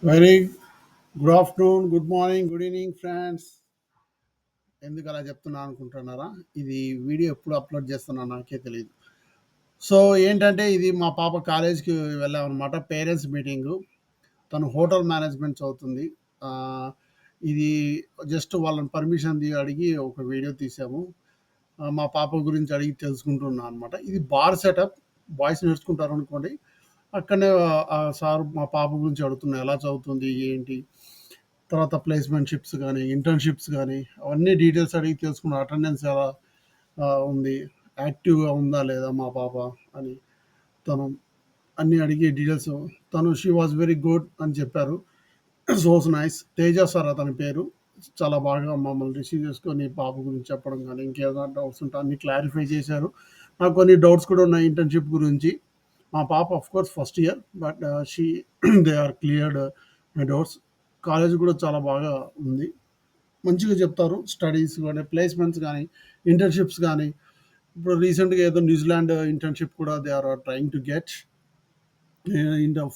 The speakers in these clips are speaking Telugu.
Very good afternoon, good morning, good evening friends. ఎందుకు అలా చెప్తున్నా అనుకుంటున్నారా? ఇది వీడియో ఎప్పుడు అప్లోడ్ చేస్తున్నా నాకే తెలియదు. సో ఏంటంటే ఇది మా పాప కాలేజ్కి వెళ్ళామన్నమాట, పేరెంట్స్ మీటింగు. తను హోటల్ మేనేజ్మెంట్ చదువుతుంది. ఆ, ఇది జస్ట్ వాళ్ళని పర్మిషన్ అడిగి ఒక వీడియో తీసాము. మా పాప గురించి అడిగి తెలుసుకుంటున్నా అనమాట. ఇది బార్ సెటప్, బాయ్స్ నేర్చుకుంటారు అనుకోండి. అక్కడనే సార్ మా పాప గురించి అడుగుతున్నా, ఎలా చదువుతుంది, ఏంటి, తర్వాత ప్లేస్మెంట్‌షిప్స్ గానీ, ఇంటర్న్‌షిప్స్ గానీ, అవన్నీ డీటెయిల్స్ అడిగి తెలుసుకున్నా. అటెండెన్స్ ఎలా ఉంది, యాక్టివ్‌గా ఉందా లేదా మా పాప అని తను అన్నీ అడిగి డీటెయిల్స్. తను షీ వాస్ వెరీ గుడ్ అని చెప్పారు. So nice. తేజ సార్ అతని పేరు. చాలా బాగా మమ్మల్ని రిసీవ్ చేసుకొని పాప గురించి చెప్పడం గానీ, ఇంకేదైనా డౌట్స్ ఉంటే అన్నీ క్లారిఫై చేశారు. నాకు కొన్ని డౌట్స్ కూడా ఉన్నాయి ఇంటర్న్‌షిప్ గురించి. మా పాప of course first year, but she they are cleared my doubts. College కూడా చాలా బాగా ఉంది. మంచిగా చెప్తారు. స్టడీస్ గానీ, ప్లేస్‌మెంట్స్ గానీ, ఇంటర్న్‌షిప్స్ గానీ, ఇప్పుడు రీసెంట్‌గా ఏదో న్యూజిలాండ్ ఇంటర్న్‌షిప్ కూడా they are trying to get.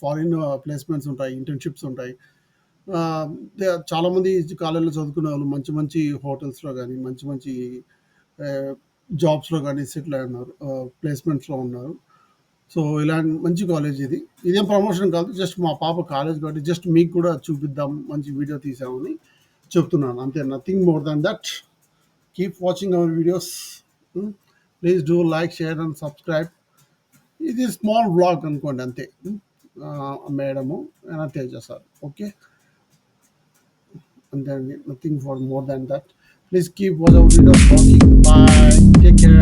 Foreign placements ఉంటాయి, ఇంటర్న్‌షిప్స్ ఉంటాయి. ఆహ్, చాలామంది కాలేజ్‌లో చదువుకునే వాళ్ళు మంచి మంచి హోటల్స్‌లో గానీ, మంచి మంచి ఆహ్, జాబ్స్‌లో గానీ సెటిల్ అయి ఉన్నారు. ప్లేస్‌మెంట్స్‌లో ఉన్నారు. సో, ఇలాంటి మంచి కాలేజ్ ఇది. ఇదేం ప్రమోషన్ కాదు. జస్ట్ మా పాప కాలేజ్ కాబట్టి జస్ట్ మీకు కూడా చూపిద్దాం, మంచి వీడియో తీసామని చెప్తున్నాను. అంతే, nothing more than that. Keep watching our videos. Hmm. Please do like, share and subscribe. ఇది స్మాల్ వ్లాగ్ అనుకోండి అంతే. Madam Teja sir. ఓకే. అంతే అండి. Nothing for more than that. Please keep watch our videos. Watching. Bye. Take care.